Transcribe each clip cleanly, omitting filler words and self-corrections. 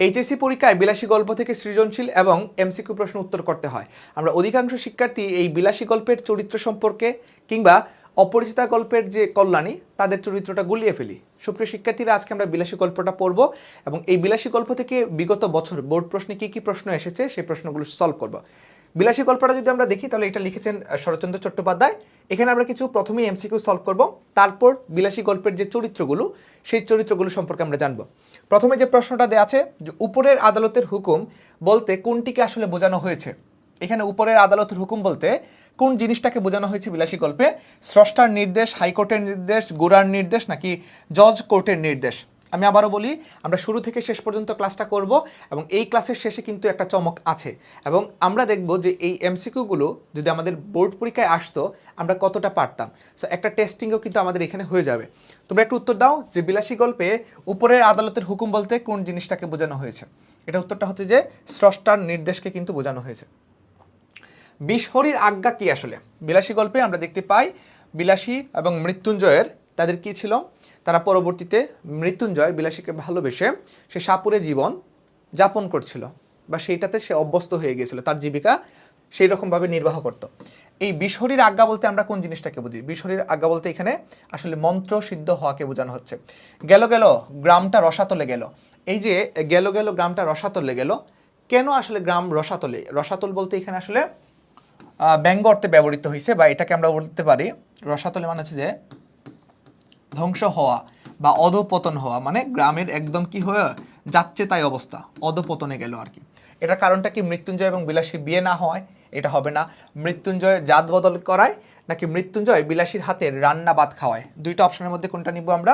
HSC পরীক্ষায় বিলাসী গল্প থেকে সৃজনশীল এবং এমসিকিউ প্রশ্ন উত্তর করতে হয়। আমরা অধিকাংশ শিক্ষার্থী এই বিলাসী গল্পের চরিত্র সম্পর্কে কিংবা অপরিচিতা গল্পের যে কল্যাণী তাদের চরিত্রটা গুলিয়ে ফেলি। সুপ্রিয় শিক্ষার্থীরা, আজকে আমরা বিলাসী গল্পটা পড়ব এবং এই বিলাসী গল্প থেকে বিগত বছর বোর্ড প্রশ্নে কি কি প্রশ্ন এসেছে সেই প্রশ্নগুলো সলভ করব। বিলাসী গল্পটা যদি আমরা দেখি তাহলে এটা লিখেছেন শরৎচন্দ্র চট্টোপাধ্যায়। এখানে আমরা কিছু প্রথমেই এমসিকিউ সলভ করব, তারপর বিলাসী গল্পের যে চরিত্রগুলো সেই চরিত্রগুলো সম্পর্কে আমরা জানব। প্রথমে যে প্রশ্নটা দেওয়া আছে যে উপরের আদালতের হুকুম বলতে কোনটিকে আসলে বোঝানো হয়েছে। এখানে উপরের আদালতের হুকুম বলতে কোন জিনিসটাকে বোঝানো হয়েছে বিলাসী গল্পে? স্রষ্টার নির্দেশ, হাইকোর্টের নির্দেশ, গোড়ার নির্দেশ নাকি জজ কোর্টের নির্দেশ? আমি আবারও বলি, আমরা শুরু থেকে শেষ পর্যন্ত ক্লাসটা করব এবং এই ক্লাসের শেষে কিন্তু একটা চমক আছে এবং আমরা দেখব যে এই এমসিকিউগুলো যদি আমাদের বোর্ড পরীক্ষায় আসতো আমরা কতটা পারতাম। সো একটা টেস্টিংও কিন্তু আমাদের এখানে হয়ে যাবে। তোমরা একটু উত্তর দাও যে বিলাসী গল্পে উপরের আদালতের হুকুম বলতে কোন জিনিসটাকে বোঝানো হয়েছে। এটা উত্তরটা হচ্ছে যে স্রষ্টার নির্দেশকে কিন্তু বোঝানো হয়েছে। বিষহরীর আজ্ঞা কি আসলে? বিলাসী গল্পে আমরা দেখতে পাই বিলাসী এবং মৃত্যুঞ্জয়ের তাদের কি ছিল, তারা পরবর্তীতে মৃত্যুঞ্জয় বিলাসীকে ভালোবেসে সে সাপুরে জীবন যাপন করছিল বা সেইটাতে সে অভ্যস্ত হয়ে গিয়েছিল, তার জীবিকা সেই রকমভাবে নির্বাহ করত। এই বিষহরীর আজ্ঞা বলতে আমরা কোন জিনিসটাকে বুঝি? বিষহরীর আজ্ঞা বলতে এখানে আসলে মন্ত্র সিদ্ধ হওয়াকে বোঝানো হচ্ছে। গেল গেল গ্রামটা রসাতলে গেল, এই যে গেল গেল গ্রামটা রসাতলে গেল, কেন আসলে গ্রাম রসাতলে? রসাতল বলতে এখানে আসলে ব্যঙ্গ অর্থে ব্যবহৃত হয়েছে বা এটাকে আমরা বলতে পারি রসাতলে মানে হচ্ছে যে ধ্বংস হওয়া বা অধপতন হওয়া, মানে গ্রামের একদম কি হয়ে যাচ্ছে তাই অবস্থা, অধপতনে গেল আর কি। এটার কারণটা কি মৃত্যুঞ্জয় এবং বিলাসী বিয়ে না হয়? এটা হবে না। মৃত্যুঞ্জয় জাত বদল করায় নাকি মৃত্যুঞ্জয় বিলাসীর হাতের রান্না ভাত খাওয়ায়? দুইটা অপশনের মধ্যে কোনটা নিব আমরা?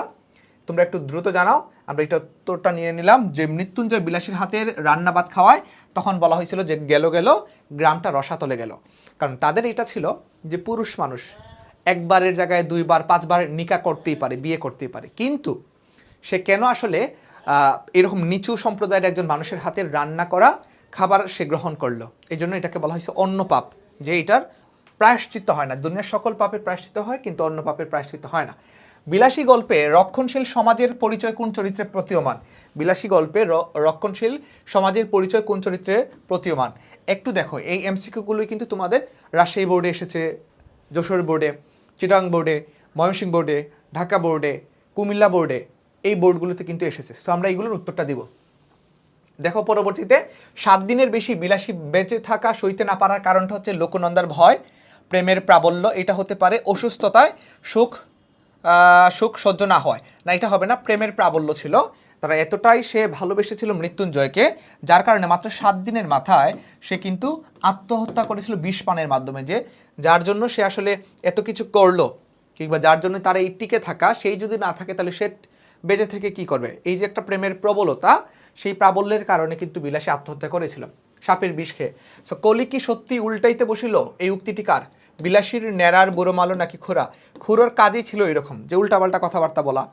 তোমরা একটু দ্রুত জানাও। আমরা এটা উত্তরটা নিয়ে নিলাম যে মৃত্যুঞ্জয় বিলাসীর হাতের রান্না ভাত খাওয়ায়। তখন বলা হয়েছিল যে গেল গেল গ্রামটা রসাতলে গেল, কারণ তাদের এটা ছিল যে পুরুষ মানুষ একবারের জায়গায় দুইবার পাঁচবার নিকা করতেই পারে, বিয়ে করতেই পারে, কিন্তু সে কেন আসলে এরকম নিচু সম্প্রদায়ের একজন মানুষের হাতের রান্না করা খাবার সে গ্রহণ করলো? এই জন্য এটাকে বলা হয়েছে অন্য পাপ, যে এটার প্রায়শ্চিত্ত হয় না। দুনিয়ার সকল পাপের প্রায়শ্চিত্ত হয় কিন্তু অন্য পাপের প্রায়শ্চিত্ত হয় না। বিলাসী গল্পে রক্ষণশীল সমাজের পরিচয় কোন চরিত্রে প্রতীয়মান? বিলাসী গল্পে রক্ষণশীল সমাজের পরিচয় কোন চরিত্রে প্রতীয়মান? একটু দেখো, এই এমসিকিউগুলোই কিন্তু তোমাদের রাজশাহী বোর্ডে এসেছে, যশোর বোর্ডে, চিটাং বোর্ডে, ময়মনসিংহ বোর্ডে, ঢাকা বোর্ডে, কুমিল্লা বোর্ডে, এই বোর্ডগুলোতে কিন্তু এসেছে। তো আমরা এইগুলোর উত্তরটা দিব। দেখো পরবর্তীতে 7 দিনের বেশি বিলাসী বেঁচে থাকা সইতে না পারার কারণটা হচ্ছে লোকনন্দার ভয়, প্রেমের প্রাবল্য, এটা হতে পারে অসুস্থতায় সুখ সহ্য না হয়, না এটা হবে না, প্রেমের প্রাবল্য ছিল। তারা এতটাই সে ভালোবেসেছিল মৃত্যুঞ্জয়কে যার কারণে মাত্র 7 দিনের মাথায় সে কিন্তু আত্মহত্যা করেছিল বিষ পানের মাধ্যমে, যে যার জন্য সে আসলে এত কিছু করলো কিংবা যার জন্য তারা এই টিকে থাকা, সেই যদি না থাকে তাহলে সে বেঁচে থেকে কি করবে? এই যে একটা প্রেমের প্রবলতা, সেই প্রাবল্যের কারণে কিন্তু বিলাসী আত্মহত্যা করেছিল সাপের বিষ খেয়ে। সো কলি কি সত্যি উল্টাইতে বসিল, এই উক্তিটি কার? বিলাসীর ন্যাড়ার বুড়োমালো নাকি খুড়া? খুড়োর কাজই ছিল এরকম যে উল্টাপাল্টা কথাবার্তা বলা,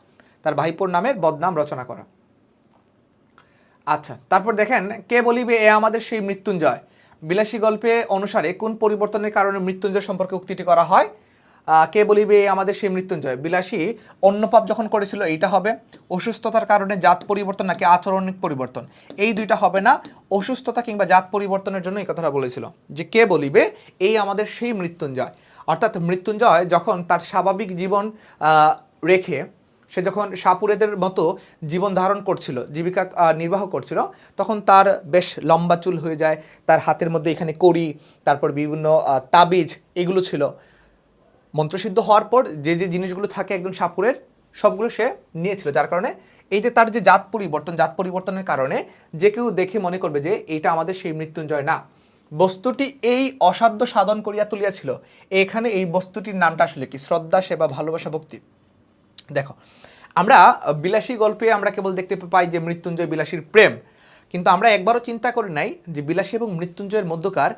তার ভাইপোর নামের বদনাম রচনা করা। আচ্ছা, তারপর দেখেন কে বলিবে এ আমাদের সেই মৃত্যুঞ্জয়। বিলাসী গল্পে অনুসারে কোন পরিবর্তনের কারণে মৃত্যুঞ্জয় সম্পর্কে উক্তিটি করা হয়? কে বলিবে আমাদের সেই মৃত্যুঞ্জয়। বিলাসী অন্য পাপ যখন করেছিল এইটা হবে। অসুস্থতার কারণে জাত পরিবর্তন নাকি আচরণিক পরিবর্তন? এই দুইটা হবে না। অসুস্থতা কিংবা জাত পরিবর্তনের জন্য এই কথাটা বলেছিল যে কে বলিবে এই আমাদের সেই মৃত্যুঞ্জয়। অর্থাৎ মৃত্যুঞ্জয় যখন তার স্বাভাবিক জীবন রেখে সে যখন সাপুরেদের মতো জীবন ধারণ করছিল, জীবিকা নির্বাহ করছিল, তখন তার বেশ লম্বা চুল হয়ে যায়, তার হাতের মধ্যে এখানে কড়ি, তারপর বিভিন্ন তাবিজ এগুলো ছিল। মন্ত্রসিদ্ধ হওয়ার পর যে যে জিনিসগুলো থাকে একজন সাপুরের, সবগুলো সে নিয়েছিল, যার কারণে এই যে তার যে জাত পরিবর্তন, জাত পরিবর্তনের কারণে যে কেউ দেখে মনে করবে যে এইটা আমাদের সেই মৃত্যুঞ্জয় না। বস্তুটি এই অসাধ্য সাধন করিয়া তুলিয়াছিল, এখানে এই বস্তুটির নামটা আসলে কি? শ্রদ্ধা, সেবা, ভালোবাসা, ভক্তি। দেখো, আমরা বিলাসী গল্পে আমরা কেবল দেখতে পাই যে মৃত্যুঞ্জয় বিলাসীর প্রেম, কিন্তু আমরা একবারও চিন্তা করি নাই যে বিলাসী এবং মৃত্যুঞ্জয়ের মধ্যকার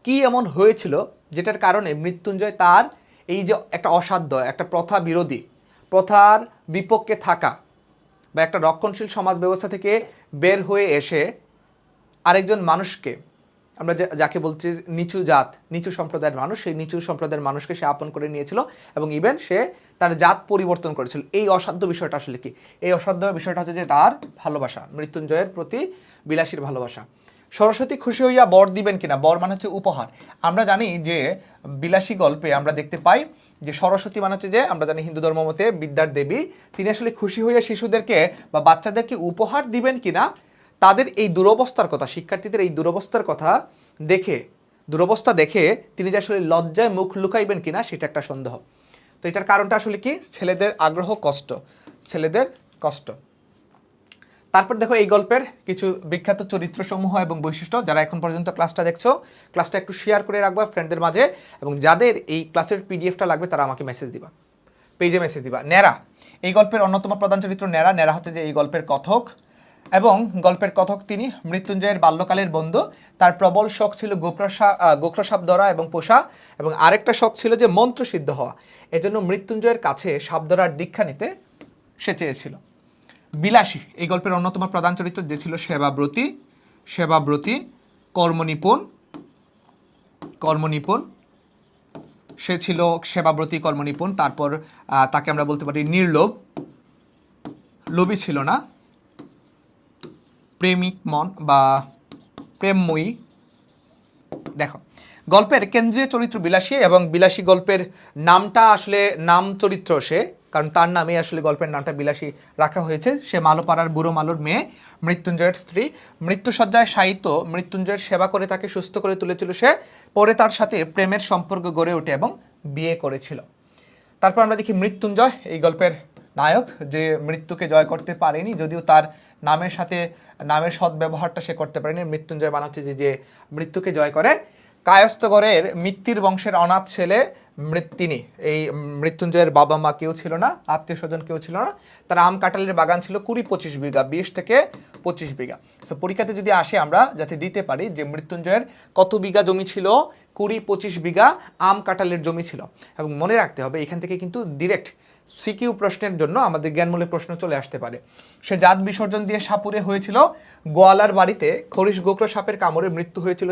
কি এমন হয়েছিল যেটার কারণে মৃত্যুঞ্জয় তার এই যে একটা অসাধ্য, একটা প্রথা বিরোধী, প্রথার বিপক্ষে থাকা বা একটা রক্ষণশীল সমাজ ব্যবস্থা থেকে বের হয়ে এসে আরেকজন মানুষকে আমরা যাকে বলছি নিচু জাত, নিচু সম্প্রদায়ের মানুষ, সেই নিচু সম্প্রদায়ের মানুষকে সে আপন করে নিয়েছিল এবং ইভেন সে তার জাত পরিবর্তন করেছিল। এই অসাধ্য বিষয়টা আসলে কি? এই অসাধ্য বিষয়টা হচ্ছে যে তার ভালোবাসা, মৃত্যুঞ্জয়ের প্রতি বিলাসীর ভালোবাসা। সরস্বতী খুশি হইয়া বর দিবেন কিনা, বর মানে হচ্ছে উপহার। আমরা জানি যে বিলাসী গল্পে আমরা দেখতে পাই যে সরস্বতী মানে হচ্ছে যে আমরা জানি হিন্দু ধর্ম মতে বিদ্যার দেবী, তিনি আসলে খুশি হইয়া শিশুদেরকে বা বাচ্চাদেরকে উপহার দিবেন কিনা, তাদের এই দুরবস্থার কথা, শিক্ষার্থীদের এই দুরবস্থার কথা দেখে, দুরবস্থা দেখে তিনি যে আসলে লজ্জায় মুখ লুকাইবেন কিনা সেটা একটা সন্দেহ। তো এটার কারণটা আসলে কি? ছেলেদের আগ্রহ, কষ্ট, ছেলেদের কষ্ট। তারপর দেখো এই গল্পের কিছু বিখ্যাত চরিত্রসমূহ এবং বৈশিষ্ট্য। যারা এখন পর্যন্ত ক্লাসটা দেখছো, ক্লাসটা একটু শেয়ার করে রাখবা ফ্রেন্ডদের মাঝে, এবং যাদের এই ক্লাসের পিডিএফটা লাগবে তারা আমাকে মেসেজ দিবা, পেজে মেসেজ দিবা। ন্যাড়া, এই গল্পের অন্যতম প্রধান চরিত্র ন্যাড়া। ন্যাড়া হচ্ছে যে এই গল্পের কথক, এবং গল্পের কথক তিনি মৃত্যুঞ্জয়ের বাল্যকালের বন্ধু। তার প্রবল শখ ছিল গোখরসাপ ধরা এবং পোষা, এবং আরেকটা শখ ছিল যে মন্ত্রসিদ্ধ হওয়া। এজন্য মৃত্যুঞ্জয়ের কাছে সাপ ধরার দীক্ষা নিতে সে চেয়েছিল। বিলাসী, এই গল্পের অন্যতম প্রধান চরিত্র যে ছিল সেবাব্রতী। সেবাব্রতী, কর্মনিপুণ, সে ছিল সেবাব্রতী, কর্মনিপুণ। তারপর তাকে আমরা বলতে পারি নির্লোভ, লোভী ছিল না, প্রেমিক মন বা প্রেমময়ী। দেখো গল্পের কেন্দ্রীয় চরিত্র বিলাসী, এবং বিলাসী গল্পের নামটা আসলে নাম চরিত্র সে, কারণ তার নামে আসলে গল্পের নামটা বিলাসী রাখা হয়েছে। সে মালোপাড়ার বুড়ো মালোর মেয়ে, মৃত্যুঞ্জয়ের স্ত্রী। মৃত্যুসজ্জায় শায়িত মৃত্যুঞ্জয়ের সেবা করে তাকে সুস্থ করে তুলেছিল সে। পরে তার সাথে প্রেমের সম্পর্ক গড়ে ওঠে এবং বিয়ে করেছিল। তারপর আমরা দেখি মৃত্যুঞ্জয়, এই গল্পের নায়ক, যে মৃত্যুকে জয় করতে পারেনি, যদিও তার নামের সাথে নামের সদ্ব্যবহারটা সে করতে পারেনি। মৃত্যুঞ্জয় মানে হচ্ছে যে মৃত্যুকে জয় করে। কায়স্থগড়ের মিত্তির বংশের অনাথ ছেলে তিনি। এই মৃত্যুঞ্জয়ের বাবা মা কেউ ছিল না, আত্মীয় স্বজন কেউ ছিল না। তার আম কাঁঠালের বাগান ছিল 20-25 বিঘা, 20 থেকে 25 বিঘা। সো পরীক্ষাতে যদি আসে আমরা যাতে দিতে পারি যে মৃত্যুঞ্জয়ের কত বিঘা জমি ছিল, 20-25 বিঘা আম কাঁঠালের জমি ছিল। এবং মনে রাখতে হবে এখান থেকে কিন্তু ডিরেক্ট সিকিউ প্রশ্নের জন্য আমাদের জ্ঞানমূলক প্রশ্ন চলে আসতে পারে। সে জাত বিসর্জন দিয়ে সাপুরে হয়েছিল। গোয়ালার বাড়িতে খরিশ গোখরো সাপের কামড়ে মৃত্যু হয়েছিল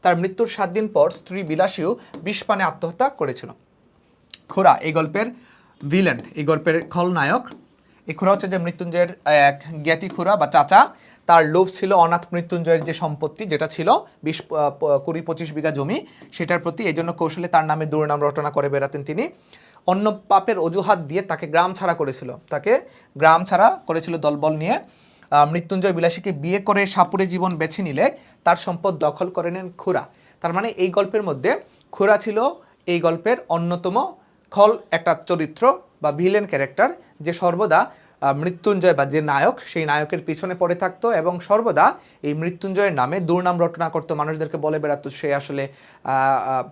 তার মৃত্যুর 7 দিন পর স্ত্রী বিলাসীও বিষপানে আত্মহত্যা করেছিল। খোরা, এই গল্পের ভিলেন, এই গল্পের খলনায়ক। এই খোরা হচ্ছে যে মৃত্যুঞ্জয়ের এক জ্ঞাতি খোরা বা চাচা। তার লোভ ছিল অনাথ মৃত্যুঞ্জয়ের যে সম্পত্তি, যেটা ছিল 20-25 বিঘা জমি, সেটার প্রতি। এই জন্য কৌশলে তার নামে দুর্নাম রটনা করে বেড়াতেন তিনি। অন্য পাপের অজুহাত দিয়ে তাকে গ্রাম ছাড়া করেছিল দলবল নিয়ে। মৃত্যুঞ্জয় বিলাসীকে বিয়ে করে সাপুরে জীবন বেছে নিলে তার সম্পদ দখল করে নেন খোরা। তার মানে এই গল্পের মধ্যে খোরা ছিল এই গল্পের অন্যতম খল একটা চরিত্র বা ভিলেন ক্যারেক্টার, যে সর্বদা মৃত্যুঞ্জয় বা যে নায়ক, সেই নায়কের পিছনে পড়ে থাকতো এবং সর্বদা এই মৃত্যুঞ্জয়ের নামে দুর্নাম রটনা করতো, মানুষদেরকে বলে বেড়াতো সে আসলে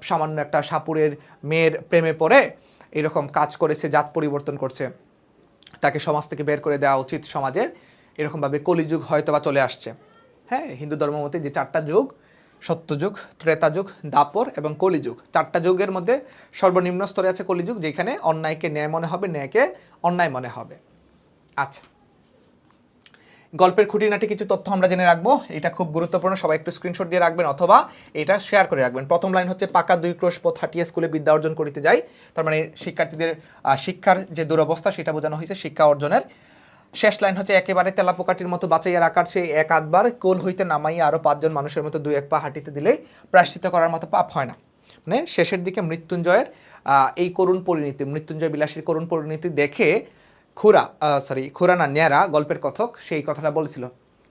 সামান্য একটা সাপুরের মেয়ের প্রেমে পড়ে এরকম কাজ করেছে, জাত পরিবর্তন করছে, তাকে সমাজ থেকে বের করে দেওয়া উচিত সমাজের। এরকমভাবে কলিযুগ হয়তো বা চলে আসছে। হ্যাঁ, হিন্দু ধর্ম মতে যে 4টা যুগ, সত্যযুগ, ত্রেতাযুগ, দাপর এবং কলিযুগ, 4টা যুগের মধ্যে সর্বনিম্ন স্তরে আছে কলিযুগ, যেখানে অন্যায়কে ন্যায় মনে হবে, ন্যায়কে অন্যায় মনে হবে। আচ্ছা, গল্পের খুঁটিনাটি কিছু তথ্য আমরা জেনে রাখবো, এটা খুব গুরুত্বপূর্ণ, সবাই একটু স্ক্রিনশট দিয়ে রাখবেন অথবা এটা শেয়ার করে রাখবেন। প্রথম লাইন হচ্ছে পাকা 2 ক্রোশ পথ হাঁটিয়ে স্কুলে বিদ্যা অর্জন করিতে যাই। তার মানে শিক্ষার্থীদের শিক্ষার যে দুরবস্থা সেটা বোঝানো হয়েছে, শিক্ষা অর্জনের। শেষ লাইন হচ্ছে একেবারে তেলাপোকাটির মতো বাঁচাইয়া রাখার সেই 1-8 কোল হইতে নামাইয়া আরো 5 জন মানুষের মতো 2-1 পা হাঁটিতে দিলেই প্রায়শ্চিত্ত করার মতো পাপ হয় না। মানে শেষের দিকে মৃত্যুঞ্জয়ের এই করুণ পরিণতি, মৃত্যুঞ্জয় বিলাসীর করুণ পরিণতি দেখে খোরা না ন্যাড়া গল্পের কথক সেই কথাটা বলেছিল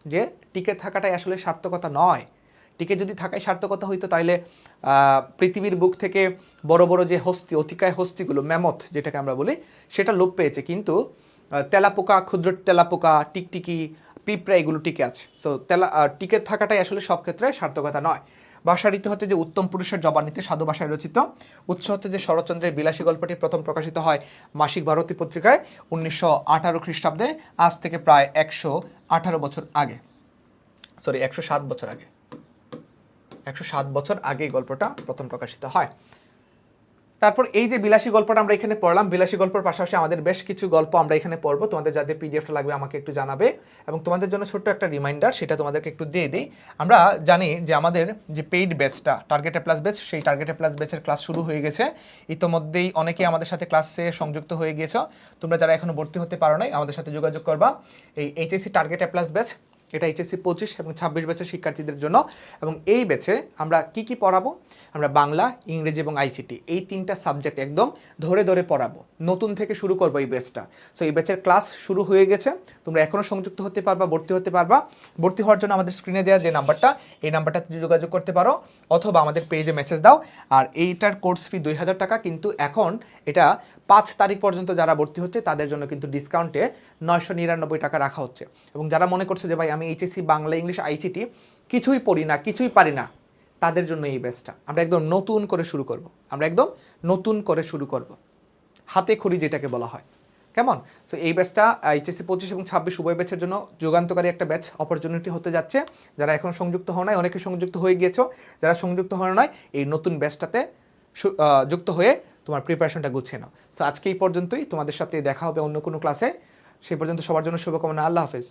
যে টিকে থাকাটাই আসলে সার্থকতা নয়। টিকে যদি থাকাই সার্থকতা হইতো তাহলে পৃথিবীর বুক থেকে বড় বড় যে হস্তি, অতিকায় হস্তিগুলো, ম্যামথ যেটাকে আমরা বলি, সেটা লোপ পেয়েছে, কিন্তু তেলাপোকা, ক্ষুদ্র তেলাপোকা, টিকটিকি, পিঁপড়া এগুলো টিকে আছে। সো টিকে থাকাটাই আসলে সব ক্ষেত্রে সার্থকতা নয়। ভাষা রীতি হচ্ছে যে উত্তম পুরুষের জবানিতে সাধু ভাষায় রচিত। উৎস হচ্ছে যে শরৎচন্দ্রের বিলাসী গল্পটি প্রথম প্রকাশিত হয় মাসিক ভারতী পত্রিকায় 1918 খ্রিস্টাব্দে, আজ থেকে প্রায় 107 বছর আগে। 107 বছর আগে এই গল্পটা প্রথম প্রকাশিত হয়। তারপর এই যে বিলাসী গল্পটা আমরা এখানে পড়লাম, বিলাসী গল্পের পাশাপাশি আমাদের বেশ কিছু গল্প আমরা এখানে পড়বো। তোমাদের যাদের পিডিএফটা লাগবে আমাকে একটু জানাবে, এবং তোমাদের জন্য ছোট্ট একটা রিমাইন্ডার, সেটা তোমাদেরকে একটু দিয়ে দিই। আমরা জানি যে আমাদের যে পেইড ব্যাচটা টার্গেট এ প্লাস ব্যাচ, সেই টার্গেট এ প্লাস ব্যাচের ক্লাস শুরু হয়ে গেছে। ইতোমধ্যেই অনেকেই আমাদের সাথে ক্লাসে সংযুক্ত হয়ে গিয়েছো। তোমরা যারা এখনো ভর্তি হতে পারো নাই, আমাদের সাথে যোগাযোগ করবা। এই এইচএসসি টার্গেট এ প্লাস ব্যাচ, এটা এইচএসসি 25 এবং 26 ব্যাচের শিক্ষার্থীদের জন্য। এবং এই ব্যাচে আমরা কি কি পড়াবো? আমরা বাংলা, ইংরেজি এবং আইসিটি এই 3টা সাবজেক্ট একদম ধরে ধরে পড়াবো। নতুন থেকে শুরু করবো এই ব্যাচটা। সো এই ব্যাচের ক্লাস শুরু হয়ে গেছে, তোমরা এখনও সংযুক্ত হতে পারবা, ভর্তি হতে পারবা। ভর্তি হওয়ার জন্য আমাদের স্ক্রিনে দেওয়া যে নাম্বারটা, এই নাম্বারটাতে যোগাযোগ করতে পারো, অথবা আমাদের পেজে মেসেজ দাও। আর এইটার কোর্স ফি 2000 টাকা, কিন্তু এখন এটা 5 তারিখ পর্যন্ত যারা ভর্তি হচ্ছে তাদের জন্য কিন্তু ডিসকাউন্টে 999 টাকা রাখা হচ্ছে। এবং যারা মনে করছে যে ভাই আমি এইচএসসি বাংলা, ইংলিশ, আইসিটি কিছুই পড়ি না, কিছুই পারি না, তাদের জন্য এই ব্যাচটা আমরা একদম নতুন করে শুরু করব। আমরা একদম নতুন করে শুরু করব, হাতে খড়ি যেটাকে বলা হয়। কেমন? সো এই ব্যাচটা এইচএসসি 25 এবং 26 উভয় ব্যাচের জন্য যুগান্তকারী একটা ব্যাচ অপরচুনিটি হতে যাচ্ছে। যারা এখন সংযুক্ত হও নাই, অনেকে সংযুক্ত হয়ে গিয়েছো, যারা সংযুক্ত হও নাই, এই নতুন ব্যাচটাতে যুক্ত হয়ে তোমার প্রিপারেশনটা গুছিয়ে নাও। সো আজকে এই পর্যন্তই, তোমাদের সাথে দেখা হবে অন্য কোনো ক্লাসে। সেই পর্যন্ত সবার জন্য শুভকামনা। আল্লাহ হাফেজ।